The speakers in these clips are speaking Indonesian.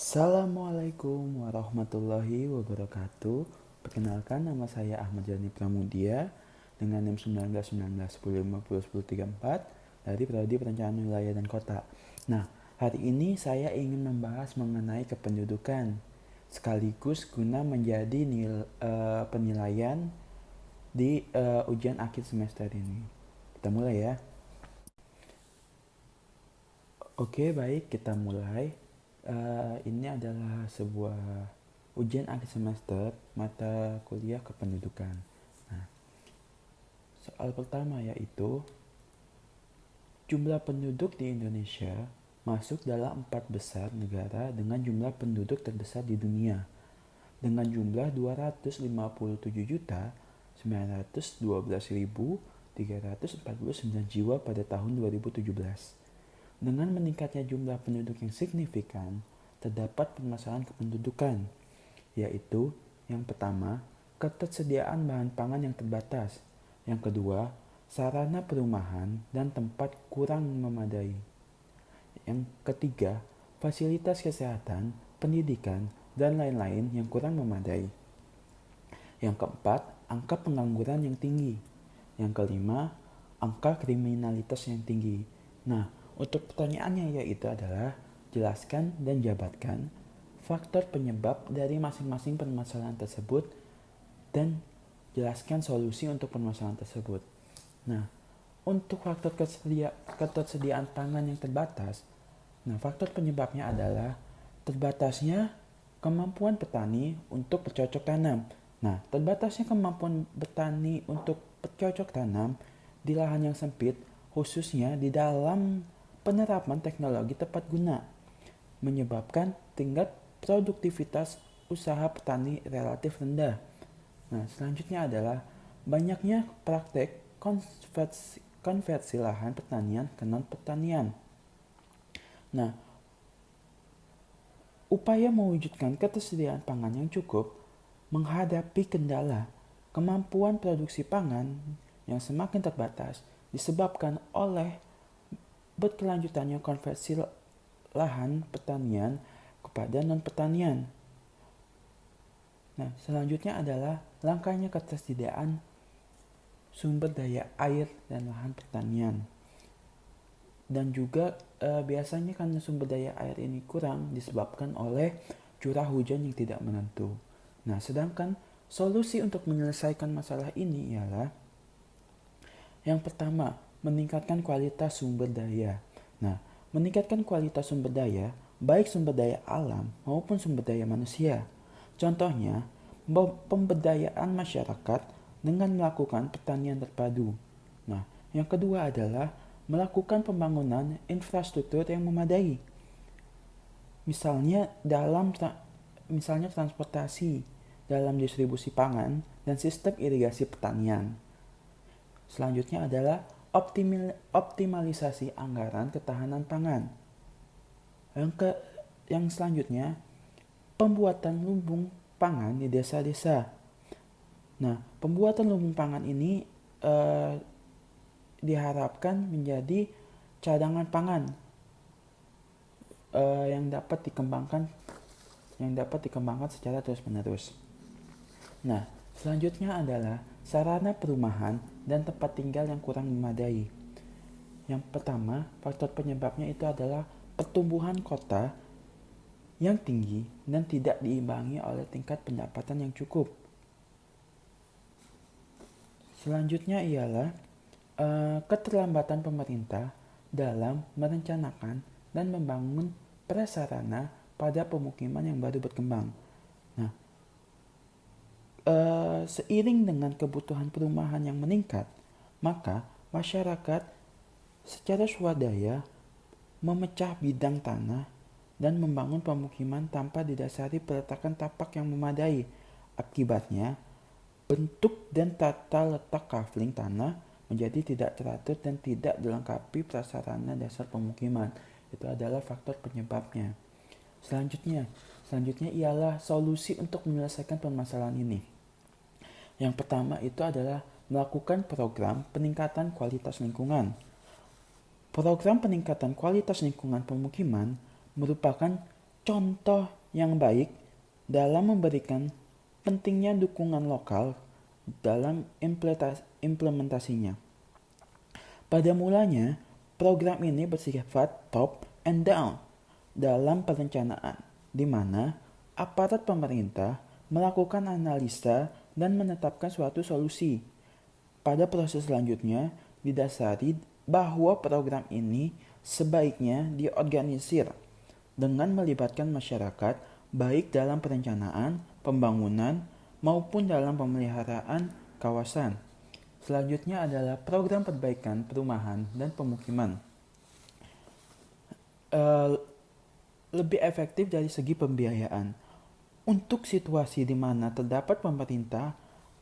Assalamualaikum warahmatullahi wabarakatuh. Perkenalkan, nama saya Ahmad Jani Pramudia dengan NIM 19 10 10 10 34 dari Prodi Perencanaan Wilayah dan Kota. Nah, hari ini saya ingin membahas mengenai kependudukan sekaligus guna menjadi penilaian di ujian akhir semester ini. Kita mulai ya. Oke, baik, kita mulai. Ini adalah sebuah ujian akhir semester mata kuliah kependudukan. Nah, soal pertama yaitu jumlah penduduk di Indonesia masuk dalam 4 besar negara dengan jumlah penduduk terbesar di dunia dengan jumlah 257.912.349 jiwa pada tahun 2017. Dengan meningkatnya jumlah penduduk yang signifikan, terdapat permasalahan kependudukan, yaitu yang pertama, ketersediaan bahan pangan yang terbatas. Yang kedua, sarana perumahan dan tempat kurang memadai. Yang ketiga, fasilitas kesehatan, pendidikan, dan lain-lain yang kurang memadai. Yang keempat, angka pengangguran yang tinggi. Yang kelima, angka kriminalitas yang tinggi. Nah, untuk pertanyaannya yaitu adalah jelaskan dan jabarkan faktor penyebab dari masing-masing permasalahan tersebut dan jelaskan solusi untuk permasalahan tersebut. Nah, untuk faktor ketersediaan pangan yang terbatas, faktor penyebabnya adalah terbatasnya kemampuan petani untuk bercocok tanam. Nah, terbatasnya kemampuan petani untuk bercocok tanam di lahan yang sempit, khususnya di dalam penerapan teknologi tepat guna, menyebabkan tingkat produktivitas usaha petani relatif rendah. Nah, selanjutnya adalah banyaknya praktek konversi lahan pertanian ke non-pertanian. Nah, upaya mewujudkan ketersediaan pangan yang cukup menghadapi kendala kemampuan produksi pangan yang semakin terbatas disebabkan oleh berkelanjutannya konversi lahan pertanian kepada non-pertanian. Nah, selanjutnya adalah langkahnya ketersediaan sumber daya air dan lahan pertanian. Dan juga biasanya karena sumber daya air ini kurang disebabkan oleh curah hujan yang tidak menentu. Nah, sedangkan solusi untuk menyelesaikan masalah ini ialah yang pertama, meningkatkan kualitas sumber daya. Nah, meningkatkan kualitas sumber daya, baik sumber daya alam maupun sumber daya manusia. Contohnya, pemberdayaan masyarakat dengan melakukan pertanian terpadu. Nah, yang kedua adalah melakukan pembangunan infrastruktur yang memadai. Misalnya transportasi, dalam distribusi pangan, dan sistem irigasi pertanian. Selanjutnya adalah optimalisasi anggaran ketahanan pangan. Yang selanjutnya, pembuatan lumbung pangan di desa-desa. Nah, pembuatan lumbung pangan ini diharapkan menjadi cadangan pangan yang dapat dikembangkan secara terus-menerus. Nah, selanjutnya adalah sarana perumahan dan tempat tinggal yang kurang memadai. Yang pertama, faktor penyebabnya itu adalah pertumbuhan kota yang tinggi dan tidak diimbangi oleh tingkat pendapatan yang cukup. Selanjutnya ialah keterlambatan pemerintah dalam merencanakan dan membangun prasarana pada pemukiman yang baru berkembang. Nah, seiring dengan kebutuhan perumahan yang meningkat, maka masyarakat secara swadaya memecah bidang tanah dan membangun pemukiman tanpa didasari peletakan tapak yang memadai. Akibatnya, bentuk dan tata letak kafling tanah menjadi tidak teratur dan tidak dilengkapi prasarana dasar pemukiman. Itu adalah faktor penyebabnya. Selanjutnya ialah solusi untuk menyelesaikan permasalahan ini. Yang pertama itu adalah melakukan program peningkatan kualitas lingkungan. Program peningkatan kualitas lingkungan pemukiman merupakan contoh yang baik dalam memberikan pentingnya dukungan lokal dalam implementasinya. Pada mulanya, program ini bersifat top and down dalam perencanaan, di mana aparat pemerintah melakukan analisa dan menetapkan suatu solusi. Pada proses selanjutnya, didasari bahwa program ini sebaiknya diorganisir dengan melibatkan masyarakat baik dalam perencanaan, pembangunan, maupun dalam pemeliharaan kawasan. Selanjutnya adalah program perbaikan perumahan dan pemukiman. Lebih efektif dari segi pembiayaan. Untuk situasi di mana terdapat pemerintah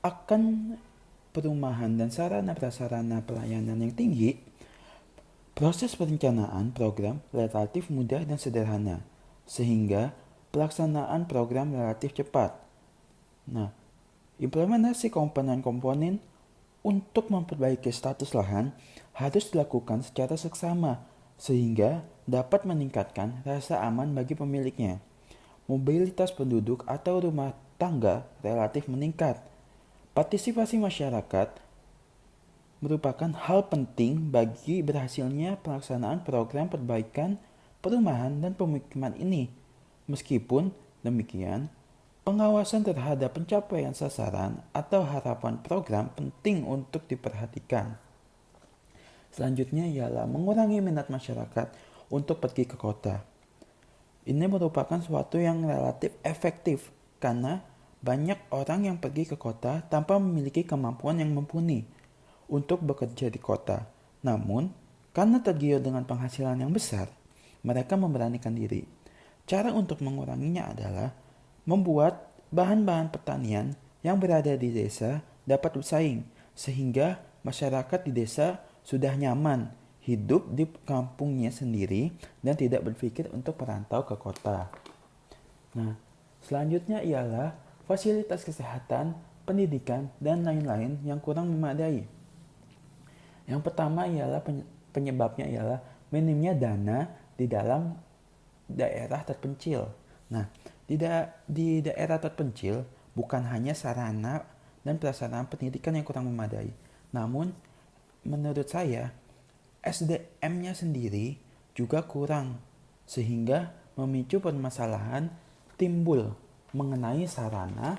akan perumahan dan sarana prasarana pelayanan yang tinggi, proses perencanaan program relatif mudah dan sederhana, sehingga pelaksanaan program relatif cepat. Nah, implementasi komponen-komponen untuk memperbaiki status lahan harus dilakukan secara seksama, sehingga dapat meningkatkan rasa aman bagi pemiliknya. Mobilitas penduduk atau rumah tangga relatif meningkat. Partisipasi masyarakat merupakan hal penting bagi berhasilnya pelaksanaan program perbaikan perumahan dan pemukiman ini. Meskipun demikian, pengawasan terhadap pencapaian sasaran atau harapan program penting untuk diperhatikan. Selanjutnya ialah mengurangi minat masyarakat untuk pergi ke kota. Ini merupakan suatu yang relatif efektif karena banyak orang yang pergi ke kota tanpa memiliki kemampuan yang mumpuni untuk bekerja di kota. Namun, karena tergiur dengan penghasilan yang besar, mereka memberanikan diri. Cara untuk menguranginya adalah membuat bahan-bahan pertanian yang berada di desa dapat bersaing, sehingga masyarakat di desa sudah nyaman hidup di kampungnya sendiri dan tidak berpikir untuk merantau ke kota. Nah, selanjutnya ialah fasilitas kesehatan, pendidikan, dan lain-lain yang kurang memadai. Yang pertama ialah penyebabnya ialah minimnya dana di dalam daerah terpencil. Nah, di daerah terpencil bukan hanya sarana dan prasarana pendidikan yang kurang memadai, namun menurut saya SDM-nya sendiri juga kurang, sehingga memicu permasalahan timbul mengenai sarana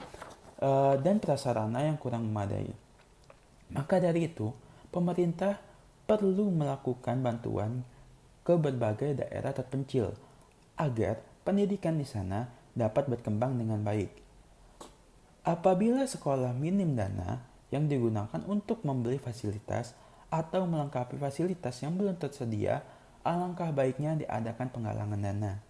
dan prasarana yang kurang memadai. Maka dari itu, pemerintah perlu melakukan bantuan ke berbagai daerah terpencil agar pendidikan di sana dapat berkembang dengan baik. Apabila sekolah minim dana yang digunakan untuk membeli fasilitas atau melengkapi fasilitas yang belum tersedia, alangkah baiknya diadakan penggalangan dana.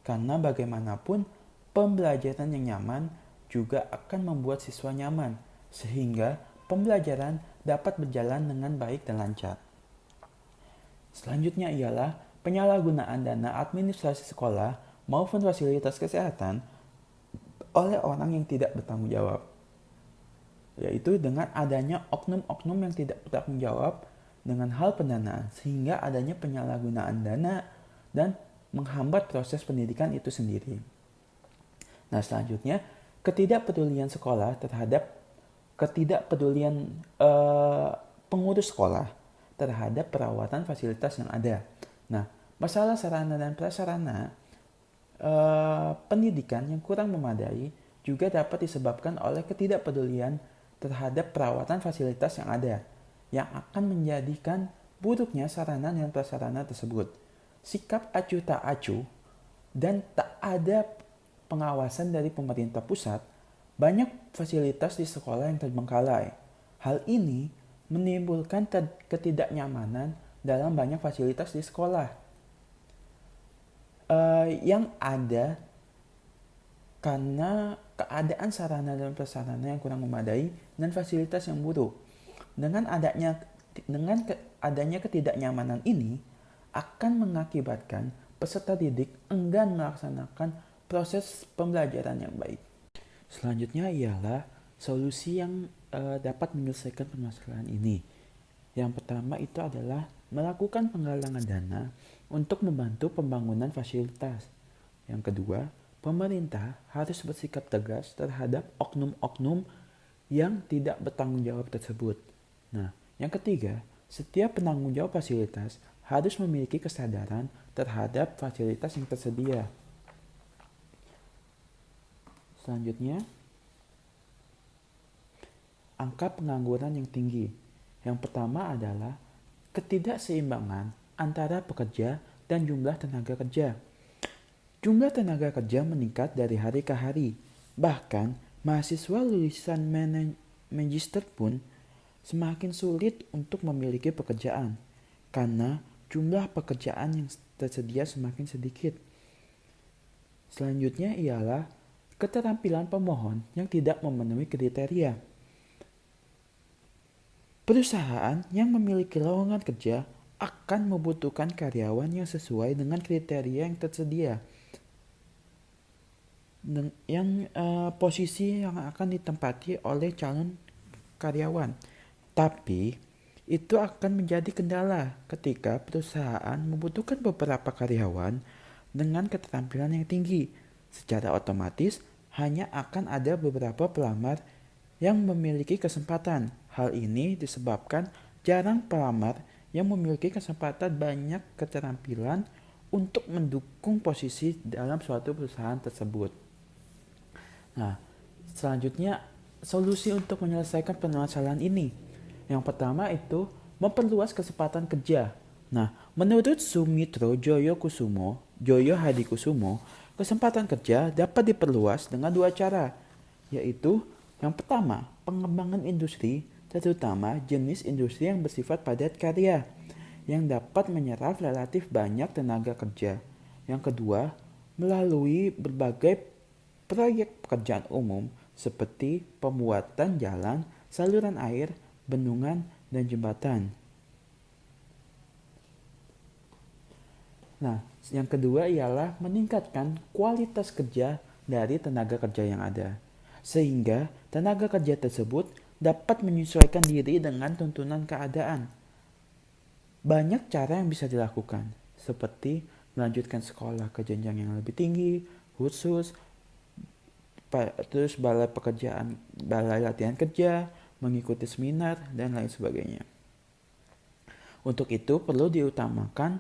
Karena bagaimanapun, pembelajaran yang nyaman juga akan membuat siswa nyaman, sehingga pembelajaran dapat berjalan dengan baik dan lancar. Selanjutnya ialah penyalahgunaan dana administrasi sekolah maupun fasilitas kesehatan oleh orang yang tidak bertanggung jawab, yaitu dengan adanya oknum-oknum yang tidak bertanggung jawab dengan hal pendanaan, sehingga adanya penyalahgunaan dana dan menghambat proses pendidikan itu sendiri. Nah, selanjutnya ketidakpedulian pengurus sekolah terhadap perawatan fasilitas yang ada. Nah, masalah sarana dan prasarana pendidikan yang kurang memadai juga dapat disebabkan oleh ketidakpedulian terhadap perawatan fasilitas yang ada, yang akan menjadikan buruknya sarana dan prasarana tersebut. Sikap acuh tak acuh dan tak ada pengawasan dari pemerintah pusat, banyak fasilitas di sekolah yang terbengkalai. Hal ini menimbulkan ketidaknyamanan dalam banyak fasilitas di sekolah yang ada karena keadaan sarana dan prasarana yang kurang memadai dan fasilitas yang buruk. Dengan adanya ketidaknyamanan ini akan mengakibatkan peserta didik enggan melaksanakan proses pembelajaran yang baik. Selanjutnya ialah solusi yang dapat menyelesaikan permasalahan ini. Yang pertama itu adalah melakukan penggalangan dana untuk membantu pembangunan fasilitas. Yang kedua, Pemerintah harus bersikap tegas terhadap oknum-oknum yang tidak bertanggung jawab tersebut. Nah, yang ketiga, setiap penanggung jawab fasilitas harus memiliki kesadaran terhadap fasilitas yang tersedia. Selanjutnya, angka pengangguran yang tinggi. Yang pertama adalah ketidakseimbangan antara pekerja dan jumlah tenaga kerja. Jumlah tenaga kerja meningkat dari hari ke hari. Bahkan, mahasiswa lulusan magister pun semakin sulit untuk memiliki pekerjaan karena jumlah pekerjaan yang tersedia semakin sedikit. Selanjutnya ialah keterampilan pemohon yang tidak memenuhi kriteria. Perusahaan yang memiliki lowongan kerja akan membutuhkan karyawan yang sesuai dengan kriteria yang tersedia. Posisi yang akan ditempati oleh calon karyawan. Tapi itu akan menjadi kendala ketika perusahaan membutuhkan beberapa karyawan dengan keterampilan yang tinggi. Secara otomatis hanya akan ada beberapa pelamar yang memiliki kesempatan. Hal ini disebabkan jarang pelamar yang memiliki kesempatan banyak keterampilan untuk mendukung posisi dalam suatu perusahaan tersebut. Nah, selanjutnya solusi untuk menyelesaikan permasalahan ini. Yang pertama itu memperluas kesempatan kerja. Nah, menurut Sumitro Joyo Hadikusumo, kesempatan kerja dapat diperluas dengan dua cara, yaitu yang pertama, pengembangan industri, terutama jenis industri yang bersifat padat karya, yang dapat menyerap relatif banyak tenaga kerja. Yang kedua, melalui berbagai proyek pekerjaan umum seperti pembuatan jalan, saluran air, bendungan, dan jembatan. Nah, yang kedua ialah meningkatkan kualitas kerja dari tenaga kerja yang ada, sehingga tenaga kerja tersebut dapat menyesuaikan diri dengan tuntunan keadaan. Banyak cara yang bisa dilakukan, seperti melanjutkan sekolah ke jenjang yang lebih tinggi, khusus, terus balai latihan kerja, mengikuti seminar, dan lain sebagainya. Untuk itu perlu diutamakan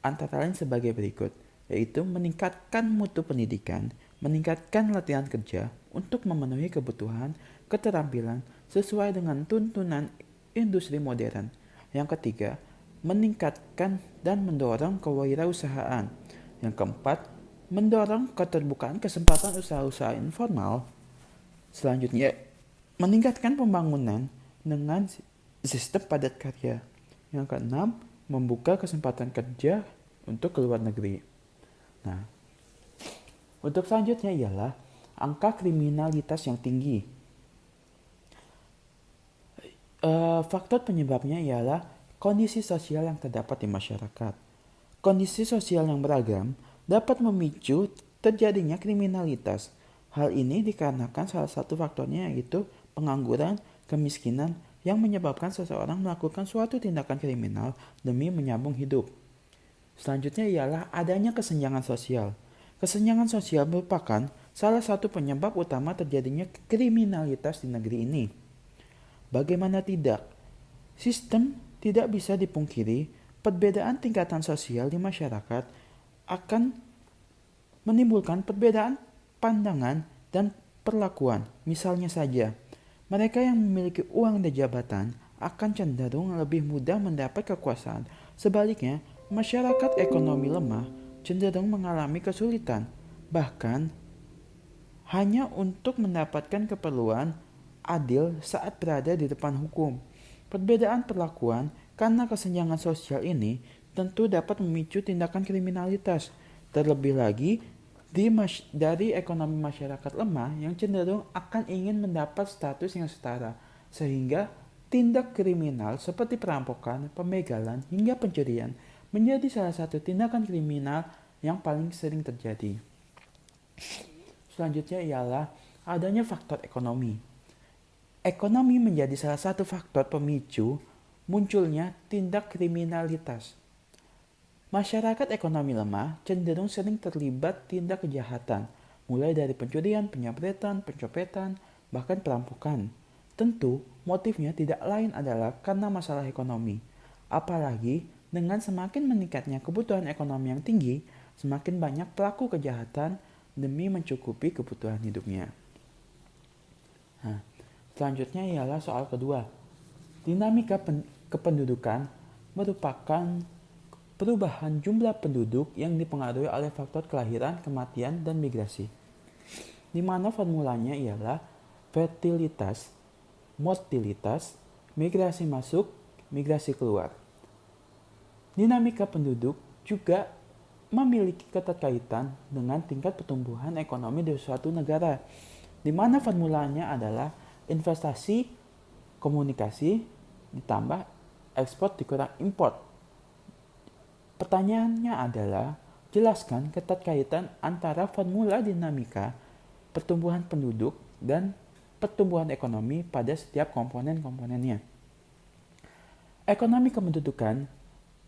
antara lain sebagai berikut, yaitu meningkatkan mutu pendidikan, meningkatkan latihan kerja untuk memenuhi kebutuhan keterampilan sesuai dengan tuntunan industri modern. Yang ketiga, meningkatkan dan mendorong kewirausahaan. Yang keempat, mendorong keterbukaan kesempatan usaha-usaha informal. Selanjutnya, meningkatkan pembangunan dengan sistem padat karya. Yang keenam, membuka kesempatan kerja untuk ke luar negeri. Nah, untuk selanjutnya ialah angka kriminalitas yang tinggi. Faktor penyebabnya ialah kondisi sosial yang terdapat di masyarakat. Kondisi sosial yang beragam dapat memicu terjadinya kriminalitas. Hal ini dikarenakan salah satu faktornya yaitu pengangguran, kemiskinan yang menyebabkan seseorang melakukan suatu tindakan kriminal demi menyambung hidup. Selanjutnya ialah adanya kesenjangan sosial. Kesenjangan sosial merupakan salah satu penyebab utama terjadinya kriminalitas di negeri ini. Bagaimana tidak? Sistem tidak bisa dipungkiri, perbedaan tingkatan sosial di masyarakat akan menimbulkan perbedaan pandangan dan perlakuan. Misalnya saja, mereka yang memiliki uang dan jabatan akan cenderung lebih mudah mendapat kekuasaan. Sebaliknya, masyarakat ekonomi lemah cenderung mengalami kesulitan, bahkan hanya untuk mendapatkan keperluan adil saat berada di depan hukum. Perbedaan perlakuan karena kesenjangan sosial ini tentu dapat memicu tindakan kriminalitas. Terlebih lagi dari ekonomi masyarakat lemah yang cenderung akan ingin mendapat status yang setara, sehingga tindak kriminal seperti perampokan, pembegalan, hingga pencurian menjadi salah satu tindakan kriminal yang paling sering terjadi. Selanjutnya ialah adanya faktor ekonomi. Ekonomi menjadi salah satu faktor pemicu munculnya tindak kriminalitas. Masyarakat ekonomi lemah cenderung sering terlibat tindak kejahatan, mulai dari pencurian, penjamretan, pencopetan, bahkan perampokan. Tentu, motifnya tidak lain adalah karena masalah ekonomi. Apalagi dengan semakin meningkatnya kebutuhan ekonomi yang tinggi, semakin banyak pelaku kejahatan demi mencukupi kebutuhan hidupnya. Nah, selanjutnya ialah soal kedua. Dinamika kependudukan merupakan perubahan jumlah penduduk yang dipengaruhi oleh faktor kelahiran, kematian, dan migrasi. Di mana formulanya ialah fertilitas, mortalitas, migrasi masuk, migrasi keluar. Dinamika penduduk juga memiliki keterkaitan dengan tingkat pertumbuhan ekonomi di suatu negara, di mana formulanya adalah investasi, komunikasi, ditambah ekspor dikurang import. Pertanyaannya adalah, jelaskan keterkaitan antara formula dinamika pertumbuhan penduduk dan pertumbuhan ekonomi pada setiap komponen-komponennya. Ekonomi kependudukan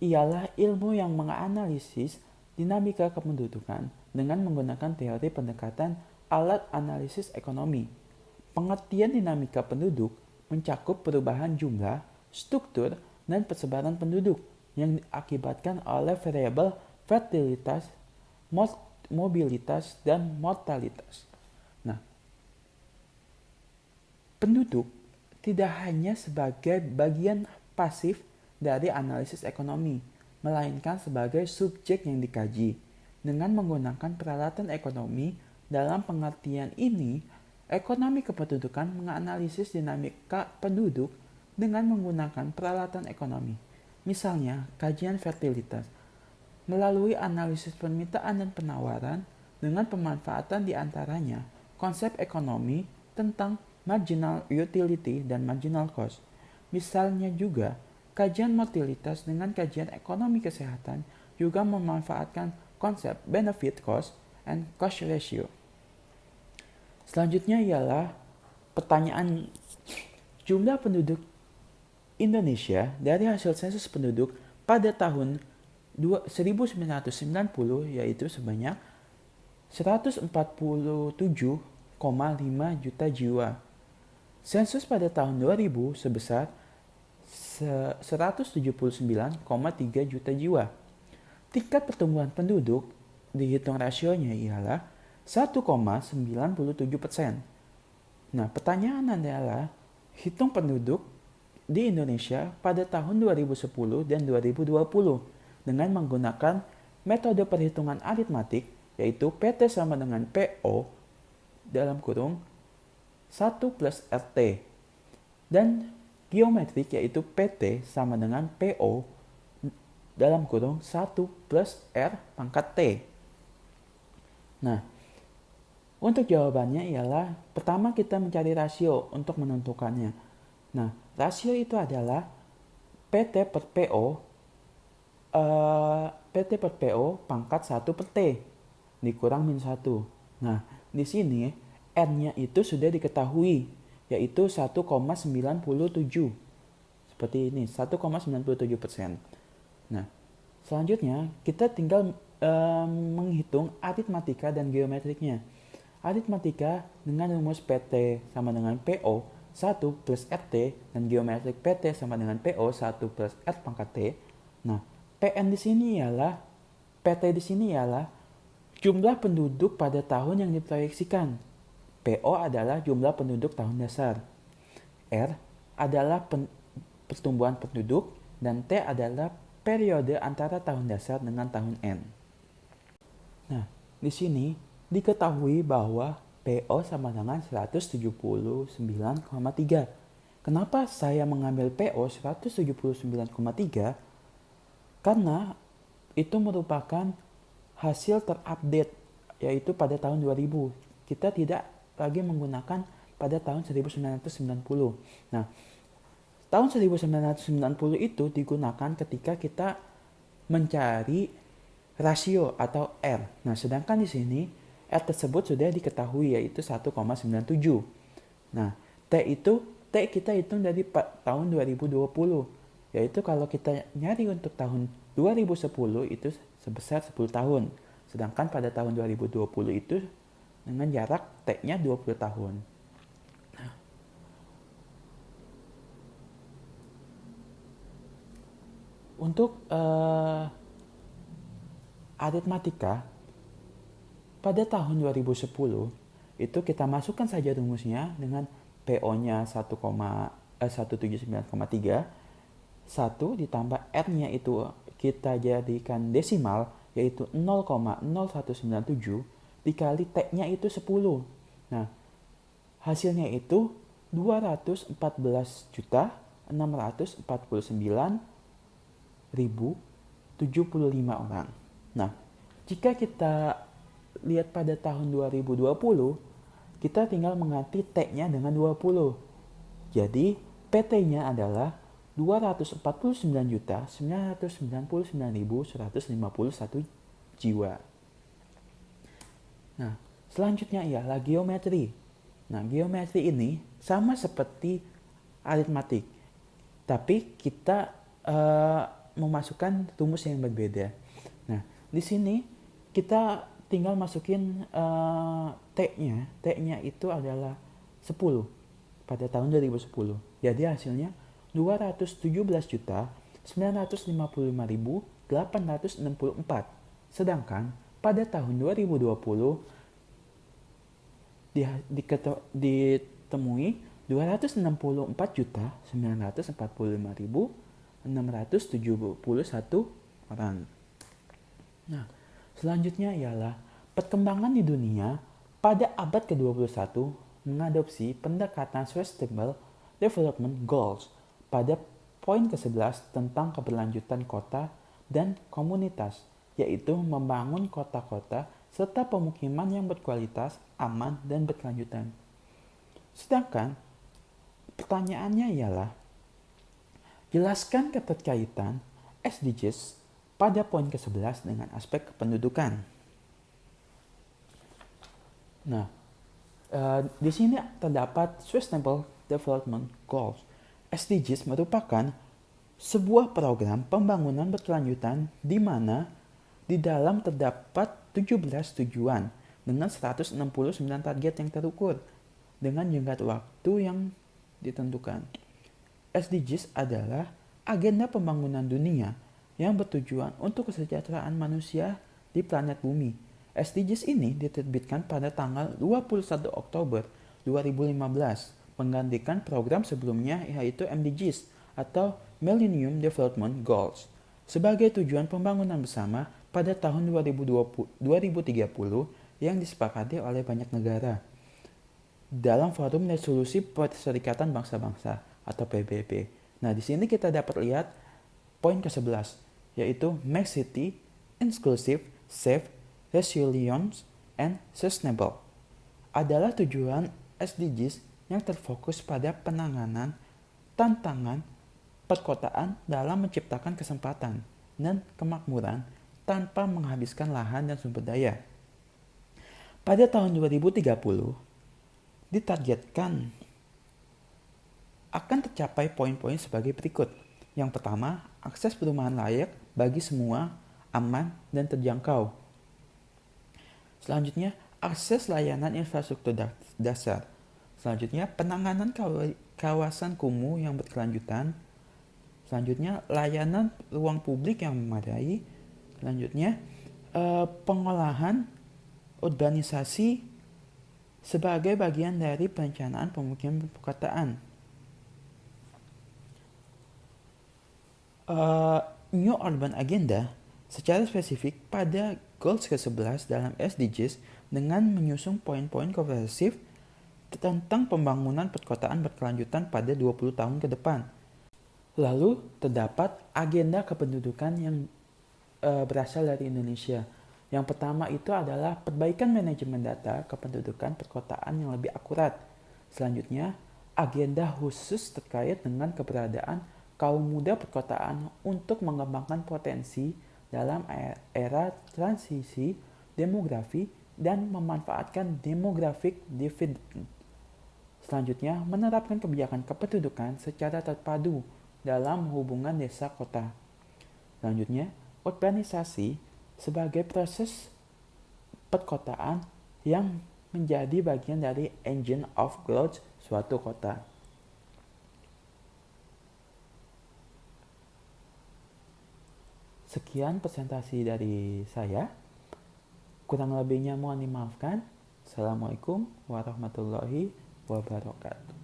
ialah ilmu yang menganalisis dinamika kependudukan dengan menggunakan teori pendekatan alat analisis ekonomi. Pengertian dinamika penduduk mencakup perubahan jumlah, struktur, dan persebaran penduduk yang diakibatkan oleh variabel fertilitas, mobilitas, dan mortalitas. Nah, penduduk tidak hanya sebagai bagian pasif dari analisis ekonomi, melainkan sebagai subjek yang dikaji. Dengan menggunakan peralatan ekonomi, dalam pengertian ini, ekonomi kependudukan menganalisis dinamika penduduk dengan menggunakan peralatan ekonomi. Misalnya, kajian fertilitas melalui analisis permintaan dan penawaran dengan pemanfaatan diantaranya konsep ekonomi tentang marginal utility dan marginal cost. Misalnya juga, kajian mortalitas dengan kajian ekonomi kesehatan juga memanfaatkan konsep benefit cost and cost ratio. Selanjutnya ialah pertanyaan jumlah penduduk Indonesia dari hasil sensus penduduk pada tahun 1990 yaitu sebanyak 147,5 juta jiwa. Sensus pada tahun 2000 sebesar 179,3 juta jiwa. Tingkat pertumbuhan penduduk dihitung rasionya ialah 1,97%. Nah, pertanyaan adalah, hitung penduduk di Indonesia pada tahun 2010 dan 2020 dengan menggunakan metode perhitungan aritmatik yaitu PT sama dengan PO dalam kurung 1 plus RT dan geometrik yaitu PT sama dengan PO dalam kurung 1 plus R pangkat T. Nah, untuk jawabannya ialah pertama kita mencari rasio untuk menentukannya. Nah, rasio itu adalah PT per PO pangkat 1 per T dikurang min 1. Nah, di sini N-nya itu sudah diketahui yaitu 1,97. Seperti ini, 1,97%. Nah, selanjutnya kita tinggal menghitung aritmatika dan geometriknya. Aritmatika dengan rumus PT sama dengan PO 1 plus RT dan geometrik PT sama dengan PO 1 plus R pangkat T. Nah, PN di sini ialah PT di sini ialah jumlah penduduk pada tahun yang diproyeksikan. PO adalah jumlah penduduk tahun dasar. R adalah pertumbuhan penduduk dan T adalah periode antara tahun dasar dengan tahun N. Nah, di sini diketahui bahwa PO sama dengan 179,3. Kenapa saya mengambil PO 179,3? Karena itu merupakan hasil terupdate, yaitu pada tahun 2000. Kita tidak lagi menggunakan pada tahun 1990. Nah, tahun 1990 itu digunakan ketika kita mencari rasio atau R. Nah, sedangkan di sini R tersebut sudah diketahui yaitu 1,97. Nah, T kita hitung dari tahun 2020. Yaitu kalau kita nyari untuk tahun 2010 itu sebesar 10 tahun. Sedangkan pada tahun 2020 itu dengan jarak T-nya 20 tahun. Untuk aritmatika, pada tahun 2010 itu kita masukkan saja rumusnya dengan PO-nya 179,3, 1 ditambah R-nya itu kita jadikan desimal yaitu 0,0197 dikali T-nya itu 10. Nah, hasilnya itu 214.649.075 orang. Nah, jika kita lihat pada tahun 2020, kita tinggal mengganti T-nya dengan 20. Jadi, PT-nya adalah 249.999.151 jiwa. Nah, selanjutnya ialah geometri. Nah, geometri ini sama seperti aritmatik, tapi kita memasukkan rumus yang berbeda. Nah, di sini kita tinggal masukin T-nya. T-nya itu adalah 10 pada tahun 2010. Jadi hasilnya 217.955.864. Sedangkan pada tahun 2020 ditemui 264.945.671 orang. Nah, selanjutnya ialah perkembangan di dunia pada abad ke-21 mengadopsi pendekatan Sustainable Development Goals pada poin ke-11 tentang keberlanjutan kota dan komunitas, yaitu membangun kota-kota serta pemukiman yang berkualitas, aman, dan berkelanjutan. Sedangkan pertanyaannya ialah, jelaskan keterkaitan SDGs pada poin ke-11 dengan aspek kependudukan. Nah, di sini terdapat Sustainable Development Goals. SDGs merupakan sebuah program pembangunan berkelanjutan di mana di dalam terdapat 17 tujuan dengan 169 target yang terukur dengan jangka waktu yang ditentukan. SDGs adalah agenda pembangunan dunia yang bertujuan untuk kesejahteraan manusia di planet bumi. SDGs ini diterbitkan pada tanggal 21 Oktober 2015, menggantikan program sebelumnya yaitu MDGs atau Millennium Development Goals sebagai tujuan pembangunan bersama pada tahun 2030 yang disepakati oleh banyak negara dalam Forum Resolusi Perserikatan Bangsa-Bangsa atau PBB. Nah, di sini kita dapat lihat poin ke-11 yaitu Make City Inclusive, Safe, Resilient, and Sustainable. Adalah tujuan SDGs yang terfokus pada penanganan tantangan perkotaan dalam menciptakan kesempatan dan kemakmuran tanpa menghabiskan lahan dan sumber daya. Pada tahun 2030, ditargetkan akan tercapai poin-poin sebagai berikut. Yang pertama, akses perumahan layak bagi semua, aman, dan terjangkau. Selanjutnya, akses layanan infrastruktur dasar. Selanjutnya, penanganan kawasan kumuh yang berkelanjutan. Selanjutnya, layanan ruang publik yang memadai. Selanjutnya, pengolahan urbanisasi sebagai bagian dari perencanaan pemukiman perkotaan. New Urban Agenda secara spesifik pada goals ke-11 dalam SDGs dengan menyusun poin-poin komprehensif tentang pembangunan perkotaan berkelanjutan pada 20 tahun ke depan. Lalu terdapat agenda kependudukan yang berasal dari Indonesia. Yang pertama itu adalah perbaikan manajemen data kependudukan perkotaan yang lebih akurat. Selanjutnya, agenda khusus terkait dengan keberadaan kaum muda perkotaan untuk mengembangkan potensi dalam era transisi demografi dan memanfaatkan demographic dividend. Selanjutnya, menerapkan kebijakan kependudukan secara terpadu dalam hubungan desa kota. Selanjutnya, urbanisasi sebagai proses perkotaan yang menjadi bagian dari engine of growth suatu kota. Sekian presentasi dari saya. Kurang lebihnya mohon dimaafkan. Assalamualaikum warahmatullahi wabarakatuh.